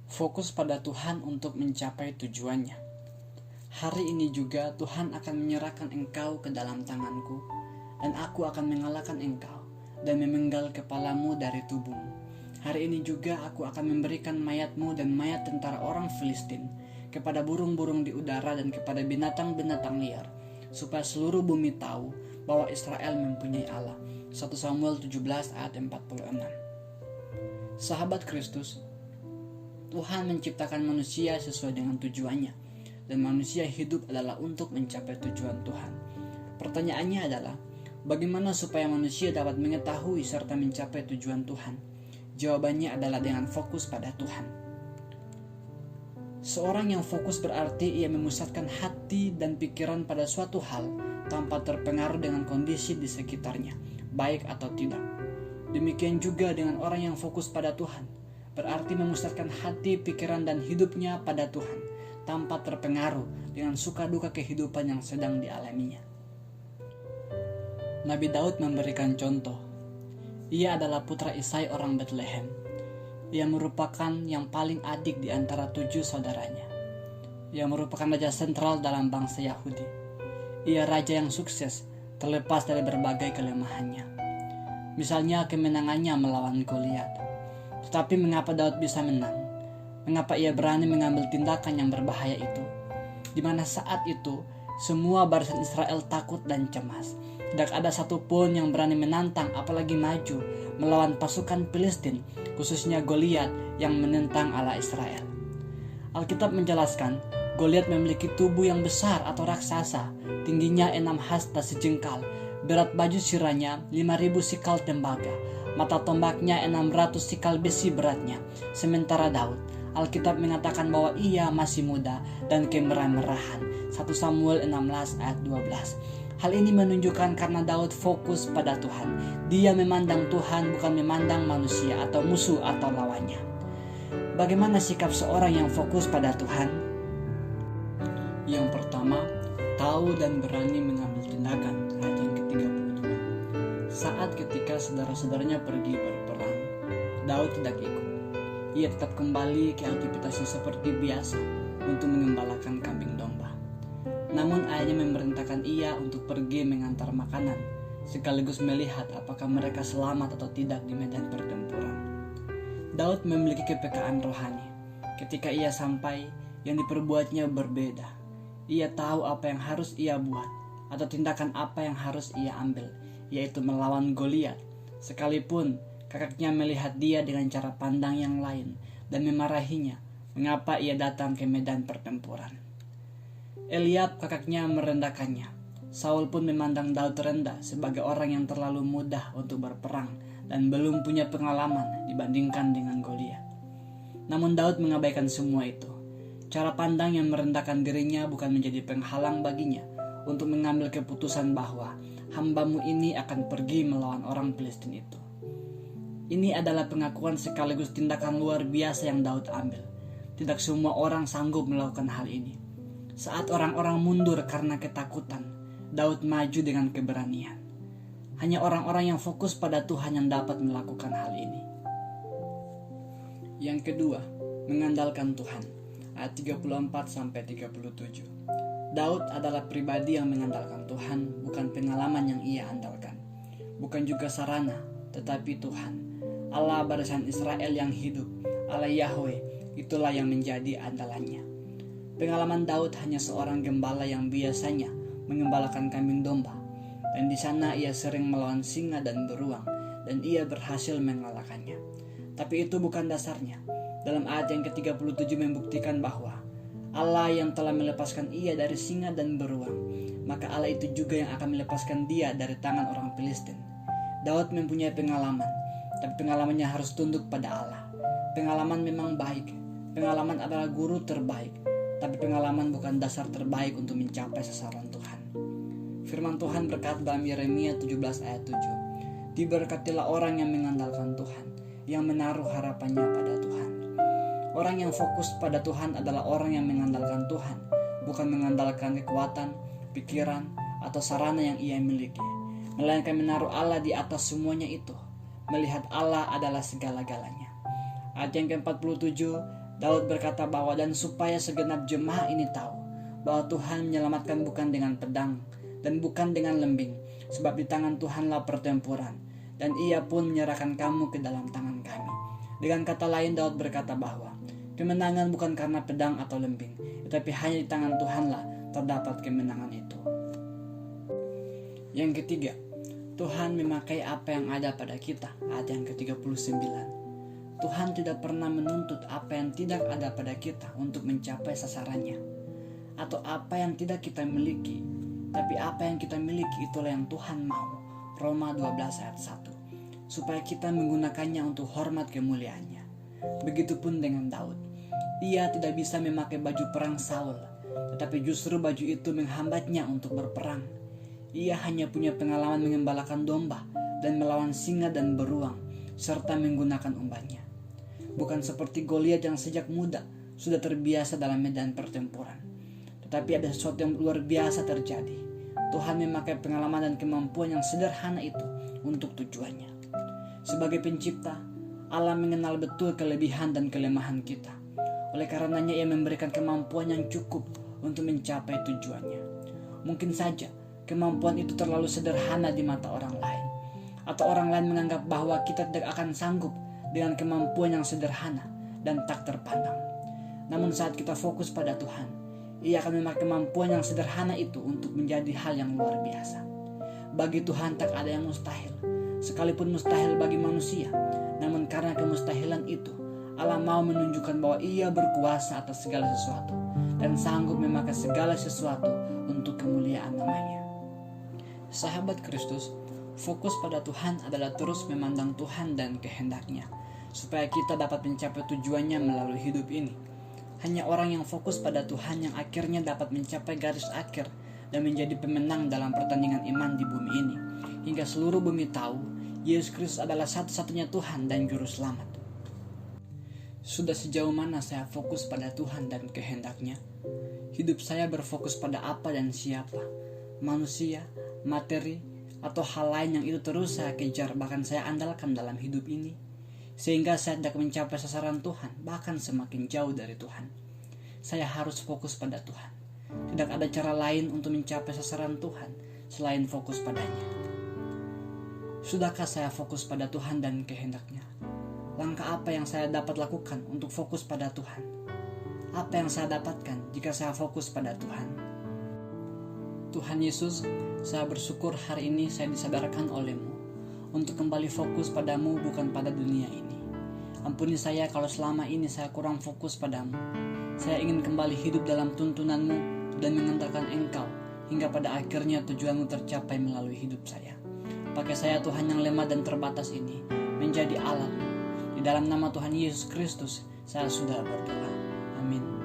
Fokus pada Tuhan untuk mencapai tujuannya. Hari ini juga Tuhan akan menyerahkan engkau ke dalam tanganku, dan aku akan mengalahkan engkau dan memenggal kepalamu dari tubuhmu. Hari ini juga aku akan memberikan mayatmu dan mayat tentara orang Filistin kepada burung-burung di udara dan kepada binatang-binatang liar, supaya seluruh bumi tahu bahwa Israel mempunyai Allah. 1 Samuel 17 ayat 46. Sahabat Kristus, Tuhan menciptakan manusia sesuai dengan tujuannya, dan manusia hidup adalah untuk mencapai tujuan Tuhan. Pertanyaannya adalah, bagaimana supaya manusia dapat mengetahui serta mencapai tujuan Tuhan? Jawabannya adalah dengan fokus pada Tuhan. Seorang yang fokus berarti ia memusatkan hati dan pikiran pada suatu hal tanpa terpengaruh dengan kondisi di sekitarnya, baik atau tidak. Demikian juga dengan orang yang fokus pada Tuhan, berarti memusatkan hati, pikiran, dan hidupnya pada Tuhan tanpa terpengaruh dengan suka duka kehidupan yang sedang dialaminya. Nabi Daud memberikan contoh. Ia adalah putra Isai orang Bethlehem. Ia merupakan yang paling adik di antara 7 saudaranya. Ia merupakan raja sentral dalam bangsa Yahudi. Ia raja yang sukses, terlepas dari berbagai kelemahannya. Misalnya kemenangannya melawan Goliat. Tetapi mengapa Daud bisa menang? Mengapa ia berani mengambil tindakan yang berbahaya itu? Di mana saat itu semua barisan Israel takut dan cemas. Tidak ada satupun yang berani menantang apalagi maju melawan pasukan Filistin, khususnya Goliat yang menentang Allah Israel. Alkitab menjelaskan, Goliat memiliki tubuh yang besar atau raksasa, tingginya 6 hasta sejengkal, berat baju sirahnya 5.000 sikal tembaga, mata tombaknya 600 sikal besi beratnya. Sementara Daud, Alkitab mengatakan bahwa ia masih muda dan kemerah-merahan. 1 Samuel 16 ayat 12. Hal ini menunjukkan karena Daud fokus pada Tuhan. Dia memandang Tuhan, bukan memandang manusia atau musuh atau lawannya. Bagaimana sikap seorang yang fokus pada Tuhan? Yang pertama, tahu dan berani mengambil tindakan. Ayat yang ke-32. Saat ketika saudara-saudaranya pergi berperang, Daud tidak ikut. Ia tetap kembali ke aktivitasnya seperti biasa untuk mengembalakan kambing domba. Namun ayahnya memerintahkan ia untuk pergi mengantar makanan, sekaligus melihat apakah mereka selamat atau tidak di medan pertempuran. Daud memiliki kepekaan rohani. Ketika ia sampai, yang diperbuatnya berbeda. Ia tahu apa yang harus ia buat, atau tindakan apa yang harus ia ambil, yaitu melawan Goliat. Sekalipun kakaknya melihat dia dengan cara pandang yang lain dan memarahinya, mengapa ia datang ke medan pertempuran. Eliab kakaknya merendahkannya. Saul pun memandang Daud rendah sebagai orang yang terlalu mudah untuk berperang dan belum punya pengalaman dibandingkan dengan Goliat. Namun Daud mengabaikan semua itu. Cara pandang yang merendahkan dirinya bukan menjadi penghalang baginya untuk mengambil keputusan bahwa hambamu ini akan pergi melawan orang Filistin itu. Ini adalah pengakuan sekaligus tindakan luar biasa yang Daud ambil. Tidak semua orang sanggup melakukan hal ini. Saat orang-orang mundur karena ketakutan, Daud maju dengan keberanian. Hanya orang-orang yang fokus pada Tuhan yang dapat melakukan hal ini. Yang kedua, mengandalkan Tuhan. Ayat 34-37. Daud adalah pribadi yang mengandalkan Tuhan, bukan pengalaman yang ia andalkan. Bukan juga sarana, tetapi Tuhan. Allah barisan Israel yang hidup, Allah Yahweh, itulah yang menjadi andalannya. Pengalaman Daud hanya seorang gembala yang biasanya mengembalakan kambing domba, dan di sana ia sering melawan singa dan beruang, dan ia berhasil mengalahkannya. Tapi itu bukan dasarnya. Dalam ayat yang ke-37 membuktikan bahwa Allah yang telah melepaskan ia dari singa dan beruang, maka Allah itu juga yang akan melepaskan dia dari tangan orang Filistin. Daud mempunyai pengalaman, tapi pengalamannya harus tunduk pada Allah. Pengalaman memang baik, pengalaman adalah guru terbaik, tapi pengalaman bukan dasar terbaik untuk mencapai sasaran Tuhan. Firman Tuhan berkata dalam Yeremia 17 ayat 7. Diberkatilah orang yang mengandalkan Tuhan, yang menaruh harapannya pada Tuhan. Orang yang fokus pada Tuhan adalah orang yang mengandalkan Tuhan, bukan mengandalkan kekuatan, pikiran, atau sarana yang ia miliki, melainkan menaruh Allah di atas semuanya itu, melihat Allah adalah segala-galanya. Ayat yang ke-47, Daud berkata bahwa dan supaya segenap jemaah ini tahu bahwa Tuhan menyelamatkan bukan dengan pedang dan bukan dengan lembing, sebab di tangan Tuhanlah pertempuran, dan Ia pun menyerahkan kamu ke dalam tangan kami. Dengan kata lain, Daud berkata bahwa kemenangan bukan karena pedang atau lembing, tetapi hanya di tangan Tuhanlah terdapat kemenangan itu. Yang ketiga, Tuhan memakai apa yang ada pada kita. Ayat yang ke-39. Tuhan tidak pernah menuntut apa yang tidak ada pada kita untuk mencapai sasarannya, atau apa yang tidak kita miliki, tapi apa yang kita miliki itulah yang Tuhan mau. Roma 12 ayat 1. Supaya kita menggunakannya untuk hormat kemuliaannya. Begitupun dengan Daud. Ia tidak bisa memakai baju perang Saul, tetapi justru baju itu menghambatnya untuk berperang. Ia hanya punya pengalaman mengembalakan domba dan melawan singa dan beruang, serta menggunakan umbannya. Bukan seperti Goliat yang sejak muda sudah terbiasa dalam medan pertempuran. Tetapi ada sesuatu yang luar biasa terjadi. Tuhan memakai pengalaman dan kemampuan yang sederhana itu untuk tujuannya. Sebagai pencipta, Allah mengenal betul kelebihan dan kelemahan kita. Oleh karenanya Ia memberikan kemampuan yang cukup untuk mencapai tujuannya. Mungkin saja kemampuan itu terlalu sederhana di mata orang lain, atau orang lain menganggap bahwa kita tidak akan sanggup dengan kemampuan yang sederhana dan tak terpandang. Namun saat kita fokus pada Tuhan, Ia akan memakai kemampuan yang sederhana itu untuk menjadi hal yang luar biasa. Bagi Tuhan tak ada yang mustahil, sekalipun mustahil bagi manusia. Namun karena kemustahilan itu, Allah mau menunjukkan bahwa Ia berkuasa atas segala sesuatu dan sanggup memakai segala sesuatu untuk kemuliaan namanya. Sahabat Kristus, fokus pada Tuhan adalah terus memandang Tuhan dan kehendak-Nya, supaya kita dapat mencapai tujuannya melalui hidup ini. Hanya orang yang fokus pada Tuhan yang akhirnya dapat mencapai garis akhir dan menjadi pemenang dalam pertandingan iman di bumi ini, hingga seluruh bumi tahu Yesus Kristus adalah satu-satunya Tuhan dan Juru Selamat. Sudah sejauh mana saya fokus pada Tuhan dan kehendak-Nya? Hidup saya berfokus pada apa dan siapa? Manusia, materi, atau hal lain yang itu terus saya kejar, bahkan saya andalkan dalam hidup ini, sehingga saya tidak mencapai sasaran Tuhan, bahkan semakin jauh dari Tuhan. Saya harus fokus pada Tuhan. Tidak ada cara lain untuk mencapai sasaran Tuhan selain fokus padanya. Sudahkah saya fokus pada Tuhan dan kehendak-Nya? Langkah apa yang saya dapat lakukan untuk fokus pada Tuhan? Apa yang saya dapatkan jika saya fokus pada Tuhan? Tuhan Yesus, saya bersyukur hari ini saya disadarkan oleh-Mu untuk kembali fokus padamu, bukan pada dunia ini. Ampuni saya kalau selama ini saya kurang fokus padamu. Saya ingin kembali hidup dalam tuntunan-Mu dan mengantarkan Engkau hingga pada akhirnya tujuan-Mu tercapai melalui hidup saya. Pakai saya Tuhan yang lemah dan terbatas ini menjadi alat-Mu. Di dalam nama Tuhan Yesus Kristus saya sudah berdoa. Amin.